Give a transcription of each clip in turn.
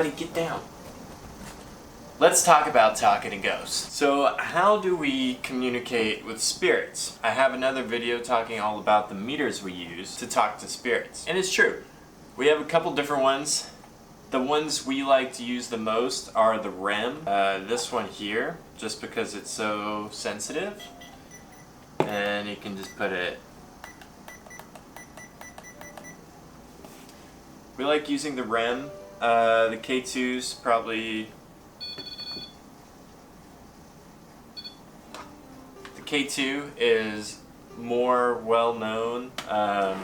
Get down. Let's talk about talking to ghosts. So how do we communicate with spirits? I have another video talking all about the meters we use to talk to spirits. And it's true. We have a couple different ones. The ones we like to use the most are the REM. This one here, just because it's so sensitive. And you can just put it... We like using the REM. The K2's probably... The K2 is more well known, and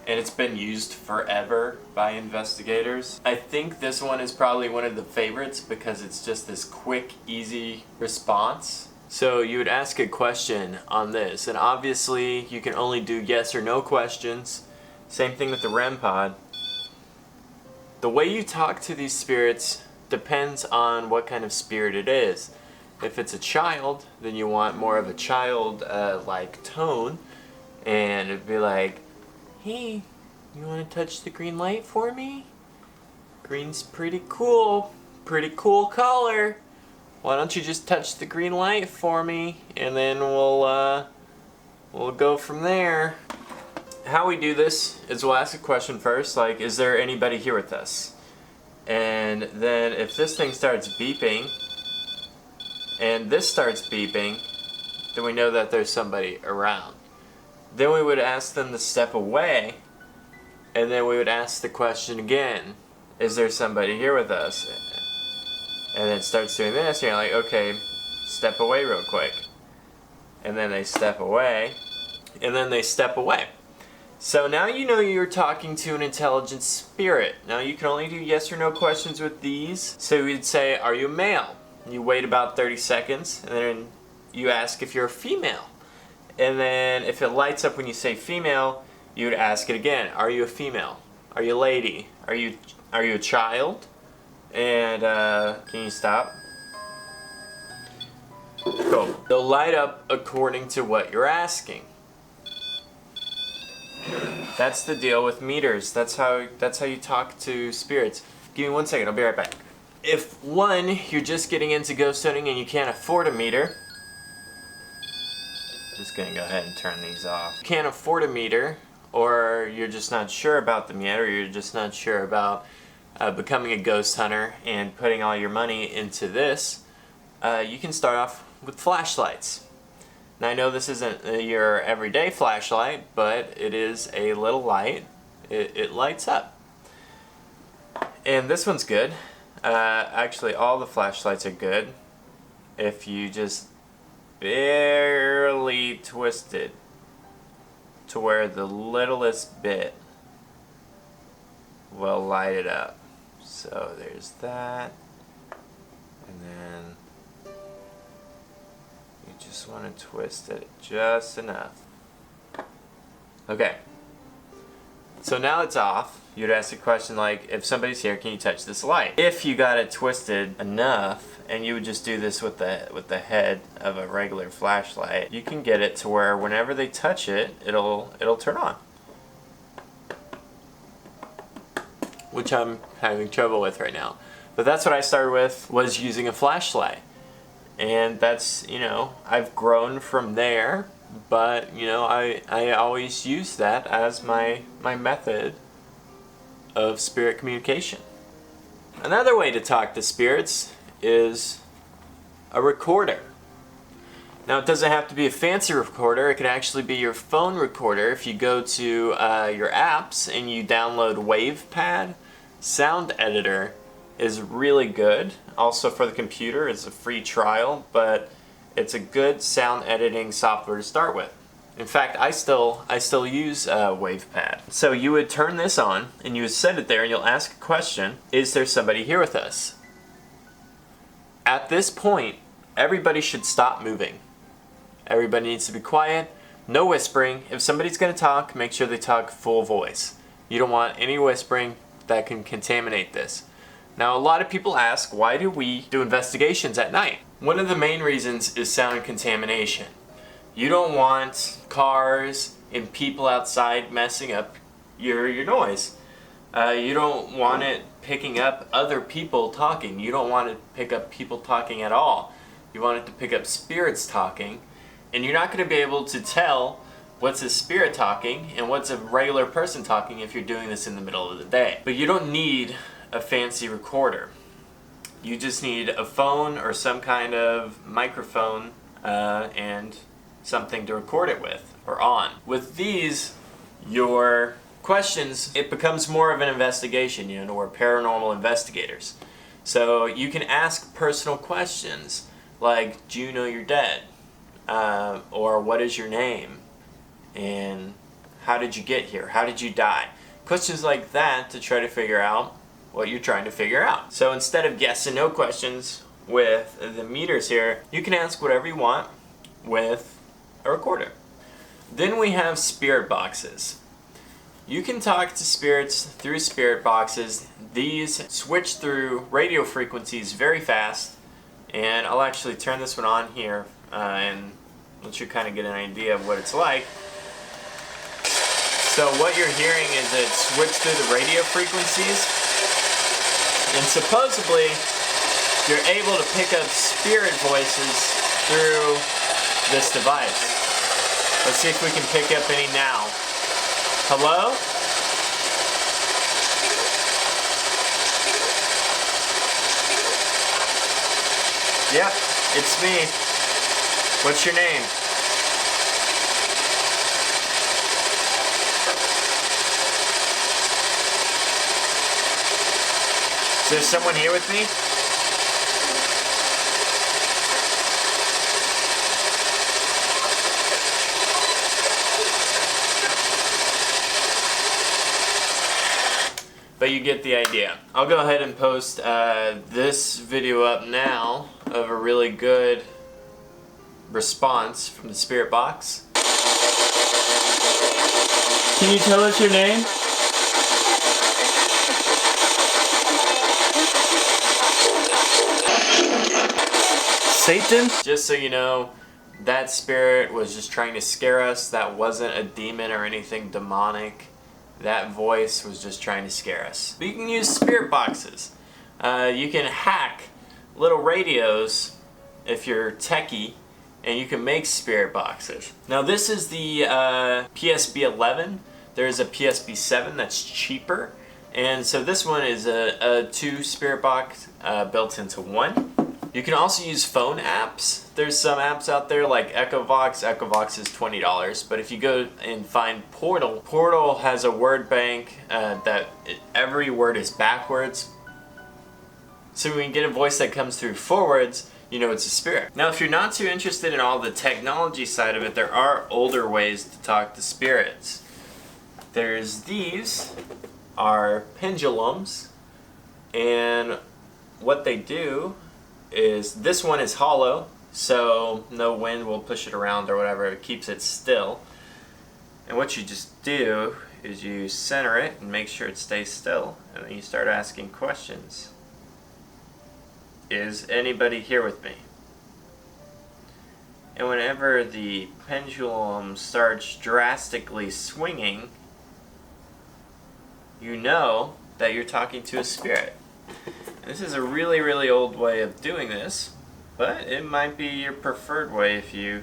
it's been used forever by investigators. I think this one is probably one of the favorites because it's just this quick, easy response. So you would ask a question on this, and obviously you can only do yes or no questions. Same thing with the REM pod. The way you talk to these spirits depends on what kind of spirit it is. If it's a child, then you want more of a child-like tone, and it'd be like, "Hey, you want to touch the green light for me? Green's pretty cool color. Why don't you just touch the green light for me, and then we'll go from there." How we do this is we'll ask a question first, like, is there anybody here with us? And then if this thing starts beeping, and this starts beeping, then we know that there's somebody around. Then we would ask them to step away, and then we would ask the question again, is there somebody here with us? And then it starts doing this, and you're like, okay, step away real quick. And then they step away, and then they step away. So now you know you're talking to an intelligent spirit. Now you can only do yes or no questions with these. So we'd say, are you a male? You wait about 30 seconds, and then you ask if you're a female. And then if it lights up when you say female, you would ask it again. Are you a female? Are you a lady? Are you a child? And can you stop? Cool. They'll light up according to what you're asking. That's the deal with meters. That's how you talk to spirits. Give me 1 second, I'll be right back. If one, you're just getting into ghost hunting and you can't afford a meter, I'm just gonna go ahead and turn these off. Can't afford a meter, or you're just not sure about them yet, or you're just not sure about becoming a ghost hunter and putting all your money into this, you can start off with flashlights. Now I know this isn't your everyday flashlight, but it is a little light. It lights up. And this one's good. Actually, all the flashlights are good if you just barely twist it to where the littlest bit will light it up. So there's that, and then you just want to twist it just enough. Okay, so now it's off. You'd ask a question like, if somebody's here, can you touch this light? If you got it twisted enough, and you would just do this with the head of a regular flashlight, you can get it to where whenever they touch it, it'll turn on. Which I'm having trouble with right now. But that's what I started with, was using a flashlight. And that's, you know, I've grown from there, but, you know, I always use that as my method of spirit communication. Another way to talk to spirits is a recorder. Now it doesn't have to be a fancy recorder, it could actually be your phone recorder. If you go to your apps and you download WavePad, Sound Editor is really good. Also for the computer, it's a free trial, but it's a good sound editing software to start with. In fact, I still use WavePad. So you would turn this on, and you would set it there, and you'll ask a question, is there somebody here with us? At this point, everybody should stop moving. Everybody needs to be quiet, no whispering. If somebody's gonna talk, make sure they talk full voice. You don't want any whispering that can contaminate this. Now, a lot of people ask, why do we do investigations at night? One of the main reasons is sound contamination. You don't want cars and people outside messing up your noise. You don't want it picking up other people talking. You don't want it to pick up people talking at all. You want it to pick up spirits talking, and you're not going to be able to tell what's a spirit talking and what's a regular person talking if you're doing this in the middle of the day. But you don't need a fancy recorder. You just need a phone or some kind of microphone and something to record it with or on. With these, your questions, it becomes more of an investigation. You know, we're paranormal investigators. So you can ask personal questions like, do you know you're dead? Or what is your name? And how did you get here? How did you die? Questions like that to try to figure out what you're trying to figure out. So instead of yes and no questions with the meters here, you can ask whatever you want with a recorder. Then we have spirit boxes. You can talk to spirits through spirit boxes. These switch through radio frequencies very fast, and I'll actually turn this one on here and let you kind of get an idea of what it's like. So what you're hearing is it switched through the radio frequencies, and supposedly you're able to pick up spirit voices through this device. Let's see if we can pick up any now. Hello? Yep, it's me. What's your name? Is there someone here with me? But you get the idea. I'll go ahead and post this video up now of a really good response from the spirit box. Can you tell us your name? Satan? Just so you know, that spirit was just trying to scare us. That wasn't a demon or anything demonic. That voice was just trying to scare us. But you can use spirit boxes. You can hack little radios if you're techie, and you can make spirit boxes. Now this is the PSB 11. There's a PSB 7 that's cheaper. And so this one is a 2 spirit box built into one. You can also use phone apps. There's some apps out there like Echovox. Echovox is $20, but if you go and find Portal, Portal has a word bank every word is backwards. So when you get a voice that comes through forwards, you know it's a spirit. Now if you're not too interested in all the technology side of it, there are older ways to talk to spirits. These are pendulums, and what they do is, this one is hollow, so no wind will push it around or whatever, it keeps it still. And what you just do is you center it and make sure it stays still, and then you start asking questions. Is anybody here with me? And whenever the pendulum starts drastically swinging, you know that you're talking to a spirit. This is a really, really old way of doing this, but it might be your preferred way if you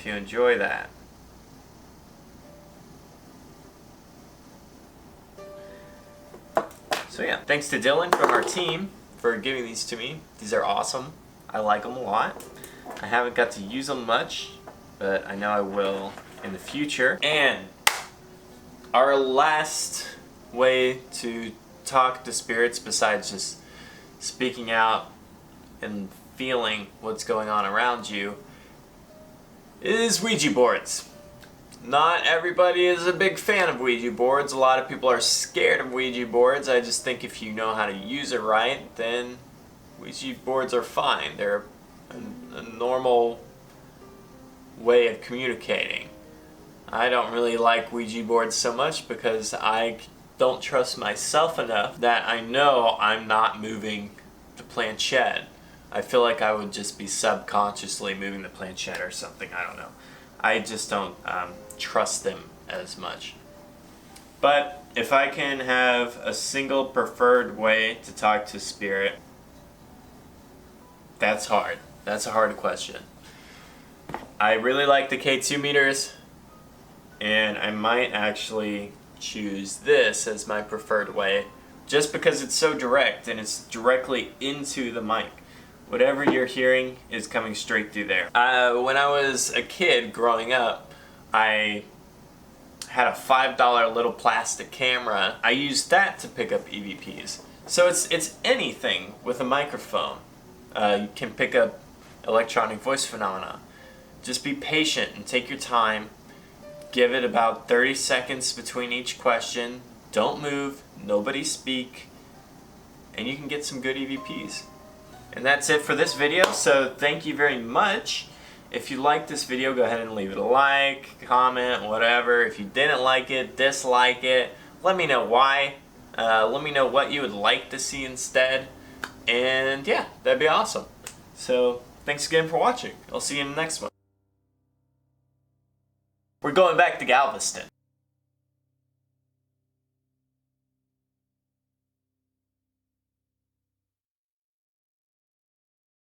enjoy that. So yeah, thanks to Dylan from our team for giving these to me. These are awesome. I like them a lot. I haven't got to use them much, but I know I will in the future. And our last way to talk to spirits, besides just speaking out and feeling what's going on around you, is Ouija boards. Not everybody is a big fan of Ouija boards. A lot of people are scared of Ouija boards. I just think if you know how to use it right, then Ouija boards are fine. They're a normal way of communicating. I don't really like Ouija boards so much because I don't trust myself enough that I know I'm not moving the planchette. I feel like I would just be subconsciously moving the planchette or something. I don't know. I just don't trust them as much. But If I can have a single preferred way to talk to spirit, that's hard. That's a hard question. I really like the K2 meters, and I might actually choose this as my preferred way just because it's so direct and it's directly into the mic. Whatever you're hearing is coming straight through there. When I was a kid growing up, I had a $5 little plastic camera. I used that to pick up EVPs. So it's anything with a microphone. You can pick up electronic voice phenomena. Just be patient and take your time. Give it about 30 seconds between each question. Don't move, nobody speak, and you can get some good EVPs. And that's it for this video, so thank you very much. If you liked this video, go ahead and leave it a like, comment, whatever. If you didn't like it, dislike it, let me know why. Let me know what you would like to see instead. And yeah, that'd be awesome. So thanks again for watching. I'll see you in the next one. We're going back to Galveston.